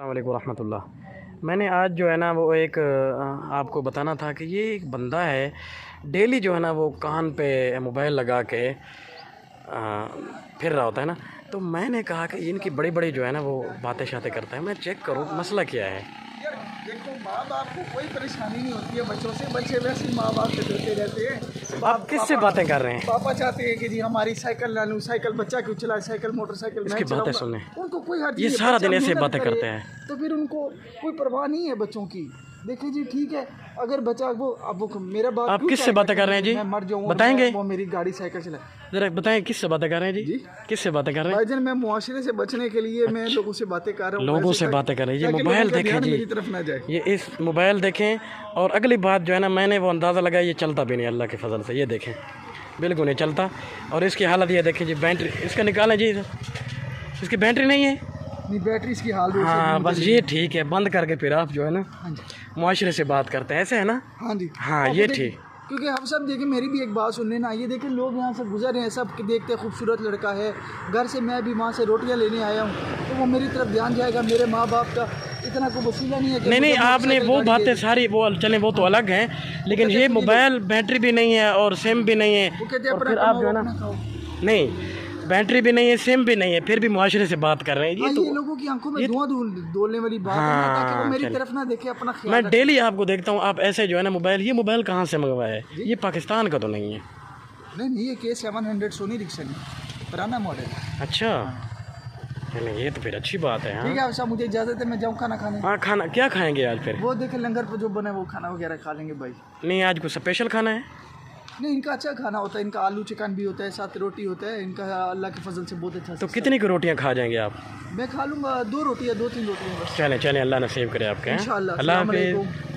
السلام علیکم ورحمۃ اللہ۔ میں نے آج جو ہے نا وہ ایک آپ کو بتانا تھا کہ یہ ایک بندہ ہے، ڈیلی جو ہے نا وہ کان پہ موبائل لگا کے پھر رہا ہوتا ہے نا، تو میں نے کہا کہ ان کی بڑی بڑی جو ہے نا وہ باتیں شاتیں کرتا ہے، میں چیک کروں مسئلہ کیا ہے۔ دیکھو ماں باپ کو کوئی پریشانی نہیں ہوتی ہے بچوں سے، بچے ویسے ہی ماں باپ سے ڈرتے رہتے ہیں۔ آپ کس سے باتیں کر رہے ہیں؟ پاپا چاہتے ہیں کہ جی ہماری سائیکل لا لوں، سائیکل بچہ کیوں چلائے، سائیکل موٹر سائیکل اس میں کی چلاؤں باتیں گا، سنیں، ان کو کوئی حرج یہ نہیں ہے، سارا بچہ دن ایسے محنت باتیں کرے کرتے ہیں۔ تو پھر ان کو کوئی پرواہ نہیں ہے بچوں کی۔ دیکھیں جی ٹھیک ہے، اگر بچہ وہ میرا بات آپ کس سے باتیں کر رہے ہیں جی؟ میں مر جاؤں، بتائیں گے؟ وہ میری گاڑی سائیکل چلائے، ذرا بتائیں کس سے باتیں کر رہے ہیں جی؟ کس سے باتیں کر رہے ہیں؟ بھائی جان میں معاشرے سے بچنے کے لیے میں لوگوں سے باتیں کر رہا ہوں، لوگوں سے باتیں کر رہے ہیں، یہ تاکہ موبائل لوگوں کا دیکھیں دھیان جی، میری طرف نہ جائے۔ یہ اس موبائل دیکھیں، اور اگلی بات جو ہے نا میں نے وہ اندازہ لگایا یہ چلتا بھی نہیں اللہ کے فضل سے، یہ دیکھیں بالکل نہیں چلتا، اور اس کی حالت یہ دیکھیں جی، بیٹری اس کا نکالیں جی، اس کی بیٹری نہیں ہے، نہیں بیٹری اس کی حال ہاں بس یہ ٹھیک ہے، بند کر کے پھر آپ جو ہے نا ہاں جی معاشرے سے بات کرتے ہیں، ایسے ہے نا؟ ہاں جی ہاں یہ ٹھیک۔ کیونکہ ہم سب دیکھیں، میری بھی ایک بات سن لینا، یہ دیکھیں لوگ یہاں سے گزر رہے ہیں، سب دیکھتے خوبصورت لڑکا ہے، گھر سے میں بھی وہاں سے روٹیاں لینے آیا ہوں، تو وہ میری طرف دھیان جائے گا، میرے ماں باپ کا اتنا کوئی وسیلہ نہیں ہے کہ نہیں آپ نے وہ باتیں ساری وہ چلیں وہ تو الگ ہیں، لیکن یہ موبائل بیٹری بھی نہیں ہے اور سم بھی نہیں ہے، وہ کہتے ہیں اور اپنا پھر آپ جو ہے نا اپنا کھاؤ۔ نہیں بیٹری بھی نہیں ہے سم بھی نہیں ہے، پھر بھی معاشرے سے بات کر رہے ہیں، ہاں یہ تو یہ لوگوں کی آنکھوں میں دھواں ڈولنے والی بات ہے نا، تاکہ وہ میری طرف نہ دیکھے، اپنا خیال میں رکھے۔ ڈیلی آپ کو دیکھتا ہوں آپ ایسے جو ہے نا موبائل، یہ موبائل کہاں سے منگوایا ہے؟ یہ پاکستان کا تو نہیں ہے؟ نہیں یہ K700 سونی رکشن ہے، پرانا ماڈل ہے۔ اچھا نہیں یہ تو پھر اچھی بات ہے۔ ٹھیک ہے صاحب مجھے اجازت ہے، میں جاؤں کھانا کھانے۔ ہاں کھانا کیا کھائیں گے آج پھر؟ وہ دیکھیں لنگر پہ جو بنا ہے وہ کھانا وغیرہ کھا لیں گے بھائی۔ نہیں آج کوئی اسپیشل کھانا ہے؟ نہیں ان کا اچھا کھانا ہوتا ہے، ان کا آلو چکن بھی ہوتا ہے، ساتھ روٹی ہوتا ہے، ان کا اللہ کے فضل سے بہت اچھا۔ تو کتنی کی روٹیاں کھا جائیں گے آپ؟ میں کھا لوں گا 2 روٹیاں 2-3 روٹیاں بس۔ چلیں اللہ نصیب کرے آپ کے۔ انشاءاللہ۔ اللہ السلام حافظ۔ علیکم۔